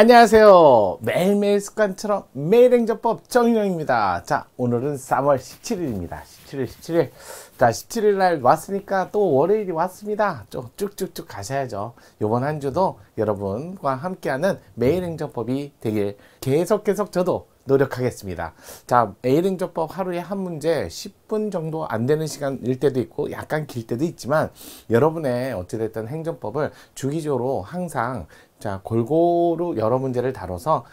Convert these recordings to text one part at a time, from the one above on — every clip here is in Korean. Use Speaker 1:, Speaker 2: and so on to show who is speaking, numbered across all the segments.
Speaker 1: 안녕하세요. 매일매일 습관처럼 매일행정법 정인영입니다. 자, 오늘은 3월 17일입니다. 17일. 자, 17일 날 왔으니까 또 월요일이 왔습니다. 좀 쭉쭉쭉 가셔야죠. 이번 한 주도 여러분과 함께하는 매일행정법이 되길 계속 저도 노력하겠습니다. 자, 매일행정법 하루에 한 문제 10분 정도 안 되는 시간일 때도 있고 약간 길 때도 있지만 여러분의 어찌됐든 행정법을 주기적으로 항상 자, 골고루 여러 문제를 다뤄서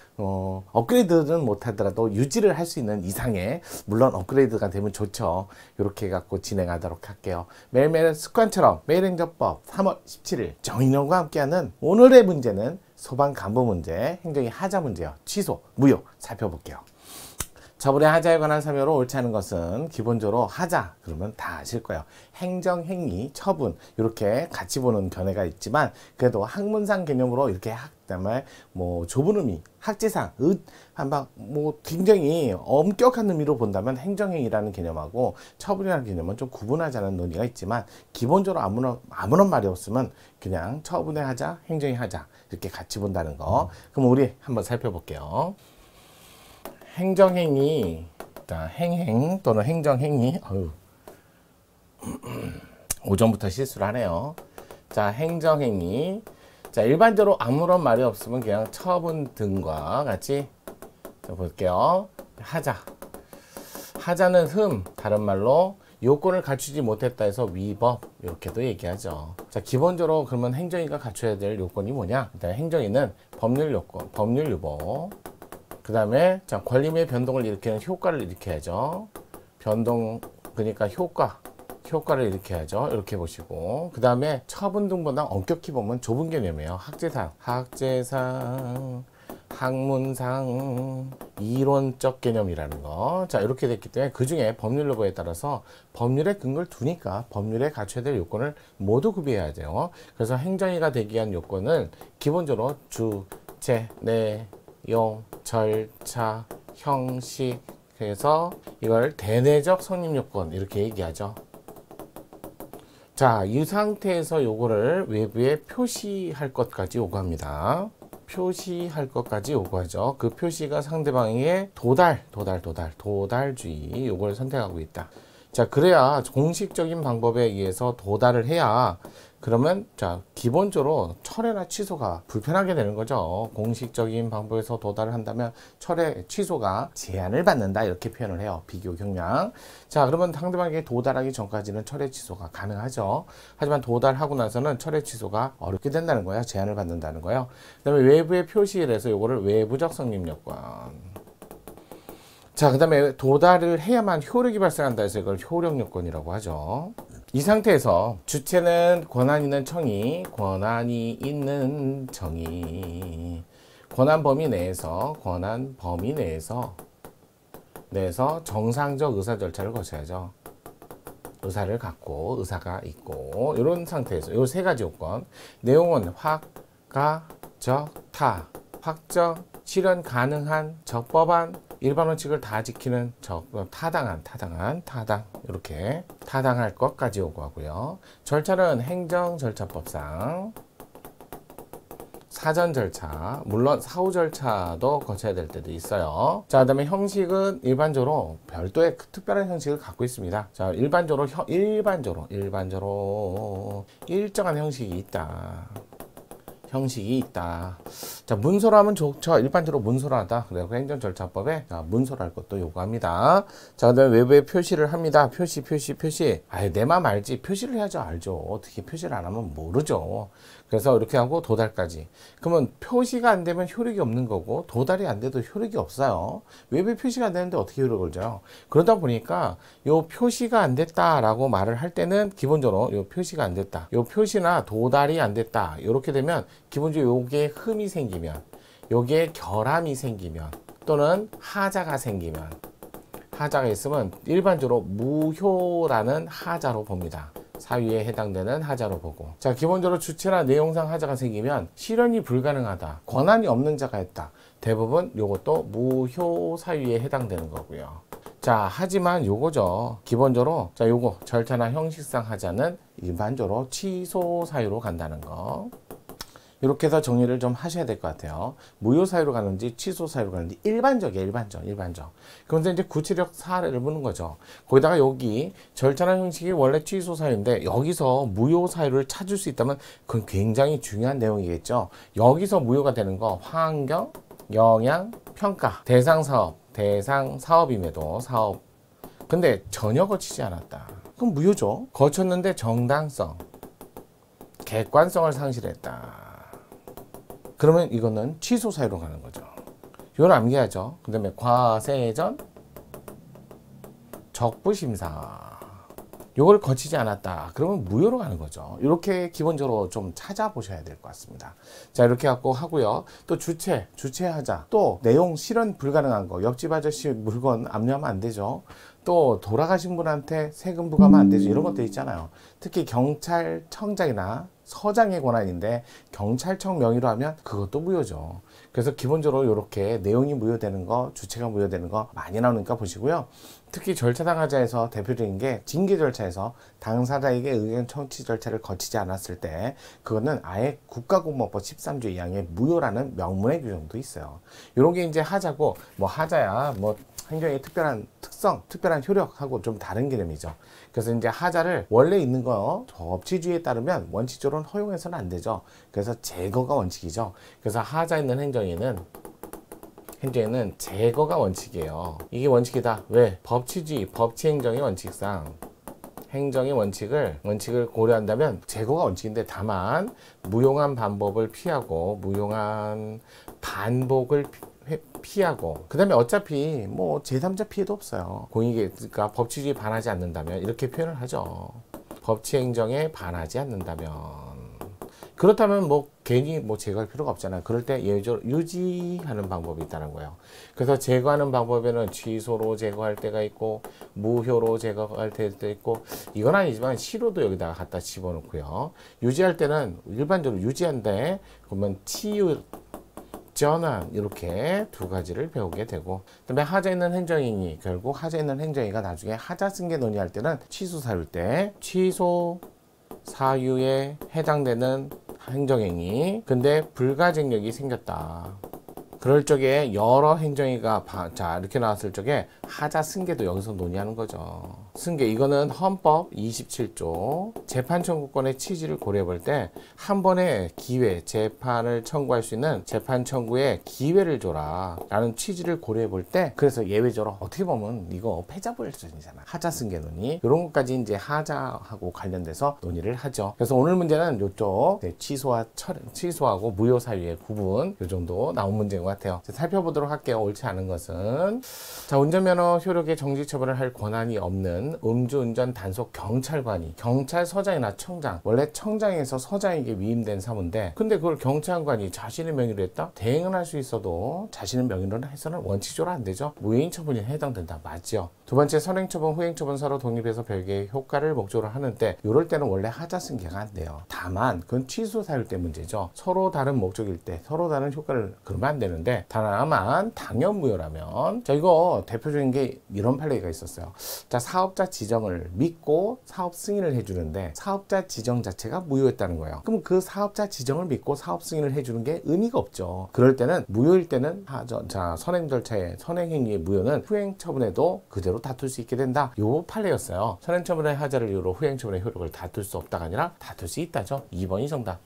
Speaker 1: 업그레이드는 못하더라도 유지를 할 수 있는 이상의, 물론 업그레이드가 되면 좋죠. 이렇게 해갖고 진행하도록 할게요. 매일매일 습관처럼 매일행정법 3월 17일 정인영과 함께하는 오늘의 문제는 소방간부 문제, 행정의 하자 문제요. 취소, 무효 살펴볼게요. 저번에 하자에 관한 설명으로 옳지 않은 것은 기본적으로 하자 그러면 다 아실 거예요. 행정, 행위, 처분 이렇게 같이 보는 견해가 있지만 그래도 학문상 개념으로 이렇게 그다음에 뭐 좁은 의미, 학제상, 한방 뭐 굉장히 엄격한 의미로 본다면 행정행위라는 개념하고 처분이라는 개념은 좀 구분하자는 논의가 있지만 기본적으로 아무런 말이 없으면 그냥 처분의 하자, 행정의 하자 이렇게 같이 본다는 거. 그럼 우리 한번 살펴볼게요. 행정행위, 행행 또는 행정행위. 오전부터 실수를 하네요. 자, 행정행위. 자, 일반적으로 아무런 말이 없으면 그냥 처분 등과 같이 볼게요. 하자. 하자는 다른 말로 요건을 갖추지 못했다 해서 위법 이렇게도 얘기하죠. 자, 기본적으로 그러면 행정위가 갖춰야 될 요건이 뭐냐? 일단 행정위는 법률 요건, 법률 유보. 그 다음에 자, 권리의 변동을 일으키는 효과를 일으켜야죠. 변동 그러니까 효과를 일으켜야죠. 이렇게 보시고 그 다음에 처분 등보다 엄격히 보면 좁은 개념이에요. 학제상, 학문상, 이론적 개념이라는 거. 자, 이렇게 됐기 때문에 그 중에 법률 여부에 따라서 법률의 근거를 두니까 법률에 갖춰야 될 요건을 모두 구비해야 돼요. 그래서 행정위가 되기 위한 요건을 기본적으로 주체, 내용, 절차, 형식 해서 이걸 대내적 성립 요건 이렇게 얘기하죠. 자, 이 상태에서 요거를 외부에 표시할 것까지 요구합니다. 표시할 것까지 요구하죠. 그 표시가 상대방에게 도달주의 요걸 선택하고 있다. 자, 그래야 공식적인 방법에 의해서 도달을 해야 그러면 자, 기본적으로 철회나 취소가 불편하게 되는 거죠. 공식적인 방법에서 도달을 한다면 철회, 취소가 제한을 받는다 이렇게 표현을 해요. 비교 경량. 자, 그러면 상대방에게 도달하기 전까지는 철회, 취소가 가능하죠. 하지만 도달하고 나서는 철회, 취소가 어렵게 된다는 거예요. 제한을 받는다는 거예요. 그 다음에 외부의 표시에 대해서 요거를 외부적 성립 요건. 자, 그 다음에 도달을 해야만 효력이 발생한다 해서 이걸 효력 요건이라고 하죠. 이 상태에서 주체는 권한 있는 청이, 권한 범위 내에서 정상적 의사 절차를 거쳐야죠. 의사를 갖고, 의사가 있고, 이런 상태에서, 요 세 가지 요건. 내용은 확정, 실현 가능한, 적법한, 일반 원칙을 다 지키는 타당 이렇게 타당할 것까지 요구하고요. 절차는 행정절차법상 사전 절차, 물론 사후 절차도 거쳐야 될 때도 있어요. 자, 그 다음에 형식은 일반적으로 별도의 특별한 형식을 갖고 있습니다. 자, 일반적으로 일정한 형식이 있다. 자, 문서로하면 좋죠. 일반적으로 문서로하다. 그래서 행정절차법에 문서로 할 것도 요구합니다. 자, 그다음에 외부에 표시를 합니다. 표시. 아예 내 맘 알지. 표시를 해야죠. 알죠. 어떻게 표시를 안 하면 모르죠. 그래서 이렇게 하고 도달까지. 그러면 표시가 안 되면 효력이 없는 거고 도달이 안 돼도 효력이 없어요. 외부에 표시가 안 되는데 어떻게 효력을 줘요? 그러다 보니까 요 표시가 안 됐다라고 말을 할 때는 기본적으로 요 표시가 안 됐다. 요 표시나 도달이 안 됐다. 이렇게 되면 기본적으로 요게 흠이 생기면, 요게 결함이 생기면, 또는 하자가 있으면 일반적으로 무효라는 하자로 봅니다. 사유에 해당되는 하자로 보고. 자, 기본적으로 주체나 내용상 하자가 생기면 실현이 불가능하다. 권한이 없는 자가 했다. 대부분 요것도 무효 사유에 해당되는 거고요. 자, 하지만 요거죠. 기본적으로 자, 요거 절차나 형식상 하자는 일반적으로 취소 사유로 간다는 거. 이렇게 해서 정리를 좀 하셔야 될 것 같아요. 무효 사유로 가는지 취소 사유로 가는지 일반적이에요. 일반적. 그런데 이제 구체적 사례를 보는 거죠. 거기다가 여기 절차나 형식이 원래 취소 사유인데 여기서 무효 사유를 찾을 수 있다면 그건 굉장히 중요한 내용이겠죠. 여기서 무효가 되는 거 환경, 영향, 평가, 대상 사업임에도 사업. 근데 전혀 거치지 않았다. 그럼 무효죠. 거쳤는데 정당성, 객관성을 상실했다. 그러면 이거는 취소 사유로 가는 거죠. 이걸 암기하죠. 그 다음에 과세전, 적부심사. 요걸 거치지 않았다. 그러면 무효로 가는 거죠. 이렇게 기본적으로 좀 찾아보셔야 될 것 같습니다. 자, 이렇게 갖고 하고요. 또 주체하자. 또 내용 실현 불가능한 거. 옆집 아저씨 물건 압류하면 안 되죠. 또 돌아가신 분한테 세금 부과하면 안 되죠. 이런 것도 있잖아요. 특히 경찰청장이나 서장의 권한인데 경찰청 명의로 하면 그것도 무효죠. 그래서 기본적으로 이렇게 내용이 무효되는 거, 주체가 무효되는 거 많이 나오니까 보시고요. 특히 절차당하자에서 대표적인 게 징계 절차에서 당사자에게 의견 청취 절차를 거치지 않았을 때 그거는 아예 국가공무원법 13조 2항에 무효라는 명문의 규정도 있어요. 이런 게 이제 하자고 뭐 하자야 뭐 행정의 특별한 특성, 특별한 효력하고 좀 다른 개념이죠. 그래서 이제 하자를 원래 있는 거 법치주의에 따르면 원칙적으로는 허용해서는 안 되죠. 그래서 제거가 원칙이죠. 그래서 하자 있는 행정에는 제거가 원칙이에요. 이게 원칙이다. 왜? 법치주의, 법치행정의 원칙상 행정의 원칙을 고려한다면 제거가 원칙인데 다만 무용한 반복을 피하고 피하고 그 다음에 어차피 뭐 제3자 피해도 없어요. 그러니까 법치주의 반하지 않는다면 이렇게 표현을 하죠. 법치행정에 반하지 않는다면 그렇다면 뭐 괜히 뭐 제거할 필요가 없잖아요. 그럴 때 예외적으로 유지하는 방법이 있다는 거예요. 그래서 제거하는 방법에는 취소로 제거할 때가 있고 무효로 제거할 때도 있고 이건 아니지만 시로도 여기다가 갖다 집어넣고요. 유지할 때는 일반적으로 유지한데 그러면 치유 전환 이렇게 두 가지를 배우게 되고 그다음에 하자 있는 행정행위 결국 하자 있는 행정행위가 나중에 하자 승계 논의할 때는 취소 사유일 때 취소 사유에 해당되는 행정행위 근데 불가증력이 생겼다. 그럴 적에 여러 행정위가 자 이렇게 나왔을 적에 하자 승계도 여기서 논의하는 거죠. 승계 이거는 헌법 27조 재판 청구권의 취지를 고려해 볼 때 한 번의 기회 재판을 청구할 수 있는 재판 청구에 기회를 줘라 라는 취지를 고려해 볼 때 그래서 예외적으로 어떻게 보면 이거 패자부활 수준이잖아. 하자 승계 논의 이런 것까지 이제 하자하고 관련돼서 논의를 하죠. 그래서 오늘 문제는 이쪽 취소하고 무효 사유의 구분 이 정도 나온 문제인 것 같아요. 살펴보도록 할게요. 옳지 않은 것은 자 운전면허 효력에 정지처벌을 할 권한이 없는 음주운전 단속 경찰관이 경찰서장이나 청장 원래 청장에서 서장에게 위임된 사무인데 근데 그걸 경찰관이 자신의 명의로 했다? 대행은 할 수 있어도 자신의 명의로 해서는 원칙적으로 안 되죠. 무효인 처분에 해당된다. 맞죠? 두 번째 선행처분 후행처분 서로 독립해서 별개의 효과를 목적으로 하는데 이럴 때는 원래 하자 승계가 안 돼요. 다만 그건 취소 사유 때 문제죠. 서로 다른 목적일 때 서로 다른 효과를 그러면 안 되는데 다만 당연 무효라면 자 이거 대표적인 게 이런 판례가 있었어요. 자 사업자 지정을 믿고 사업 승인을 해주는데 사업자 지정 자체가 무효였다는 거예요. 그럼 그 사업자 지정을 믿고 사업 승인을 해주는 게 의미가 없죠. 그럴 때는 무효일 때는 자 선행 절차의 선행행위의 무효는 후행처분에도 그대로 다툴 수 있게 된다. 요 판례였어요. 선행처분의 하자를 이유로 후행처분의 효력을 다툴 수 없다가 아니라 다툴 수 있다죠. 2번이 정답.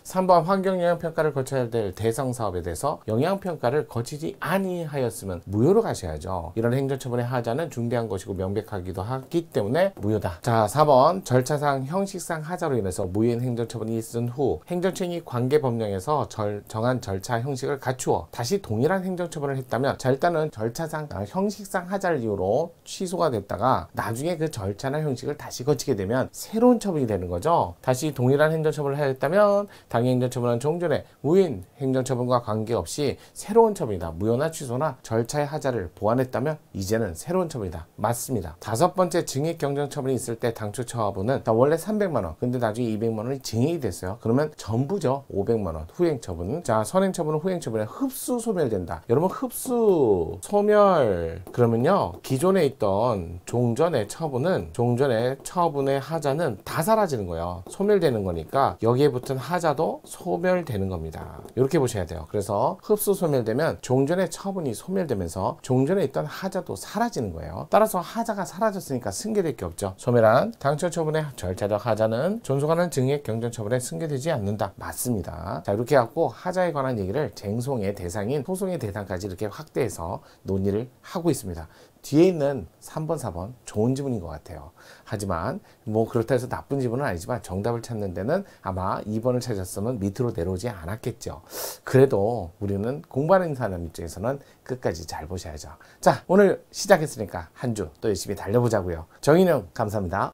Speaker 1: 3번 환경영향평가를 거쳐야 될 대상사업에 대해서 영향평가를 거치지 아니하였으면 무효로 가셔야죠. 이런 행정처분의 하자는 중대한 것이고 명백하기도 하기 때문에 무효다. 자 4번 절차상 형식상 하자로 인해서 무효인 행정처분이 있은 후 행정처분이 관계법령에서 정한 절차 형식을 갖추어 다시 동일한 행정처분을 했다면 자 일단은 절차상 형식상 하자를 이유로 취소가 됐다가 나중에 그 절차나 형식을 다시 거치게 되면 새로운 처분이 되는 거죠. 다시 동일한 행정처분을 하였다면 당해 행정처분은 종전에 무효인 행정처분과 관계없이 새로운 처분이다. 무효나 취소나 절차의 하자를 보완했다면 이제는 새로운 처분이다. 맞습니다. 다섯 번째 증액 경정처분이 있을 때 당초 처분은 원래 300만원 근데 나중에 200만원이 증액이 됐어요. 그러면 전부죠. 500만원 후행처분. 자 선행처분은 후행처분에 흡수 소멸된다. 여러분 흡수 소멸 그러면요 기존에 있던 종전의 처분의 하자는 다 사라지는 거예요. 소멸되는 거니까 여기에 붙은 하자도 하자도 소멸되는 겁니다. 이렇게 보셔야 돼요. 그래서 흡수 소멸되면 종전의 처분이 소멸되면서 종전에 있던 하자도 사라지는 거예요. 따라서 하자가 사라졌으니까 승계될 게 없죠. 소멸한 당초 처분의 절차적 하자는 존속하는 증액 경전 처분에 승계되지 않는다. 맞습니다. 자, 이렇게 갖고 하자에 관한 얘기를 쟁송의 대상인 소송의 대상까지 이렇게 확대해서 논의를 하고 있습니다. 뒤에 있는 3번, 4번 좋은 지문인 것 같아요. 하지만 뭐 그렇다 해서 나쁜 지문은 아니지만 정답을 찾는 데는 아마 2번을 찾았으면 밑으로 내려오지 않았겠죠. 그래도 우리는 공부하는 사람 입장에서는 끝까지 잘 보셔야죠. 자, 오늘 시작했으니까 한 주 또 열심히 달려보자고요. 정인영 감사합니다.